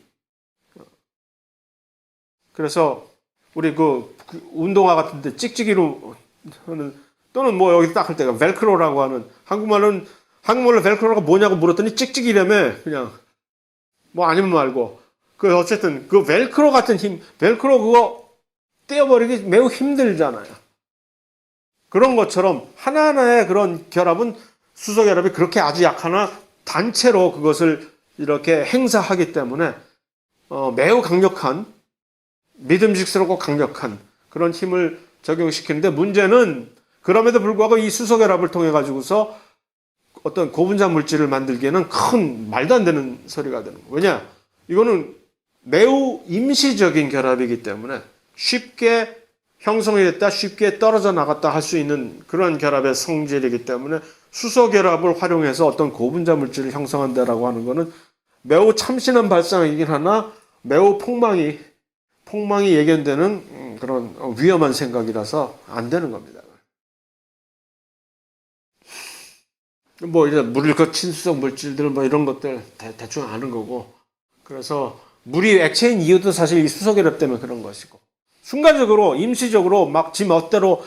Speaker 1: 그래서 우리 그 운동화 같은데 찍찍이로 하는, 또는 뭐 여기 딱 할 때가 벨크로라고 하는, 한국말로 벨크로가 뭐냐고 물었더니 찍찍이라며. 그냥 뭐 아니면 말고, 어쨌든 그 벨크로 같은 힘, 벨크로 그거 떼어버리기 매우 힘들잖아요. 그런 것처럼 하나하나의 그런 결합은, 수소결합이 그렇게 아주 약하나 단체로 그것을 이렇게 행사하기 때문에 매우 강력한, 믿음직스럽고 강력한 그런 힘을 적용시키는데, 문제는 그럼에도 불구하고 이 수소결합을 통해 가지고서 어떤 고분자 물질을 만들기에는 큰 말도 안 되는 소리가 되는 거예요. 왜냐? 이거는 매우 임시적인 결합이기 때문에 쉽게 형성이 됐다, 쉽게 떨어져 나갔다 할 수 있는 그런 결합의 성질이기 때문에 수소결합을 활용해서 어떤 고분자 물질을 형성한다라고 하는 것은 매우 참신한 발상이긴 하나 매우 폭망이 예견되는 그런 위험한 생각이라서 안 되는 겁니다. 뭐 이제 물을 친수성 물질들 뭐 이런 것들 대충 아는 거고, 그래서 물이 액체인 이유도 사실 이 수소결합 때문에 그런 것이고, 순간적으로 임시적으로 막 지 멋대로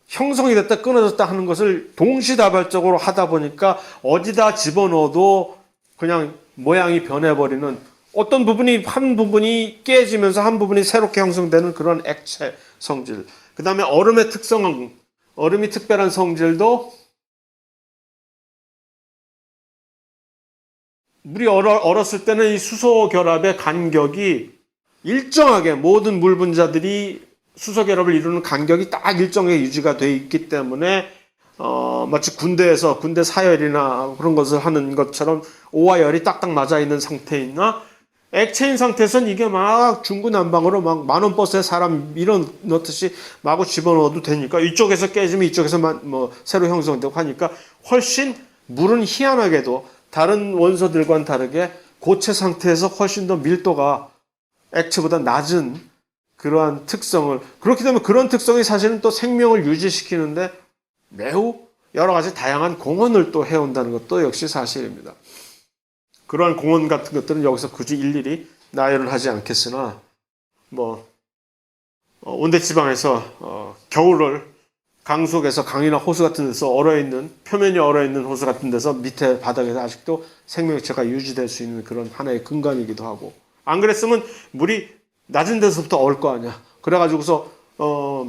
Speaker 1: 형성이 됐다 끊어졌다 하는 것을 동시다발적으로 하다 보니까 어디다 집어넣어도 그냥 모양이 변해버리는, 어떤 부분이 한 부분이 깨지면서 한 부분이 새롭게 형성되는 그런 액체 성질. 그 다음에 얼음의 특성, 얼음이 특별한 성질도, 물이 얼었을 때는 이 수소 결합의 간격이 일정하게, 모든 물 분자들이 수소 결합을 이루는 간격이 딱 일정하게 유지가 돼 있기 때문에 마치 군대 사열이나 그런 것을 하는 것처럼 오와 열이 딱딱 맞아 있는 상태이나, 액체인 상태에서는 이게 막 중구난방으로 막 만원 버스에 사람 밀어넣듯이 마구 집어넣어도 되니까, 이쪽에서 깨지면 이쪽에서 뭐 새로 형성되고 하니까 훨씬 물은 희한하게도 다른 원소들과는 다르게 고체 상태에서 훨씬 더 밀도가 액체보다 낮은 그러한 특성을, 그렇기 때문에 그런 특성이 사실은 또 생명을 유지시키는데 매우 여러 가지 다양한 공헌을 또 해온다는 것도 역시 사실입니다. 그러한 공헌 같은 것들은 여기서 굳이 일일이 나열을 하지 않겠으나, 뭐 온대지방에서 겨울을 강 속에서, 강이나 호수 같은 데서 표면이 얼어있는 호수 같은 데서 밑에 바닥에서 아직도 생명체가 유지될 수 있는 그런 하나의 근간이기도 하고, 안 그랬으면 물이 낮은 데서부터 얼 거 아니야. 그래가지고서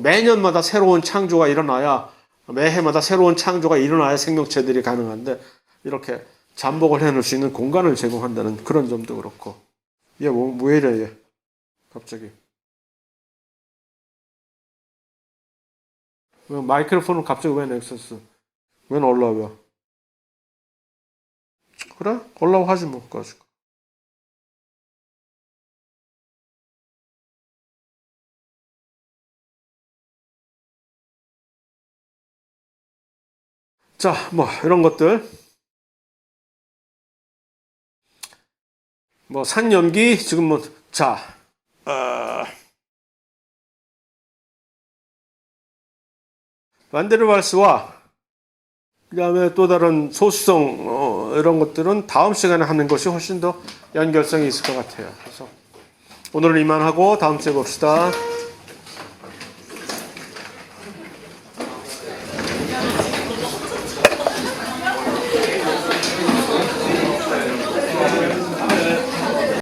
Speaker 1: 매년마다 새로운 창조가 일어나야, 매해마다 새로운 창조가 일어나야 생명체들이 가능한데, 이렇게 잠복을 해놓을 수 있는 공간을 제공한다는 그런 점도 그렇고. 얘 왜 이래, 얘. 갑자기. 왜 마이크로폰을 갑자기 왜 넥서스? 왜 올라와? 그래? 올라와 하지 뭐, 가지고. 자, 뭐, 이런 것들. 뭐, 상염기, 지금 뭐, 자, 어, 반데르발스와 그 다음에 또 다른 소수성, 이런 것들은 다음 시간에 하는 것이 훨씬 더 연결성이 있을 것 같아요. 그래서 오늘은 이만하고 다음 주에 봅시다.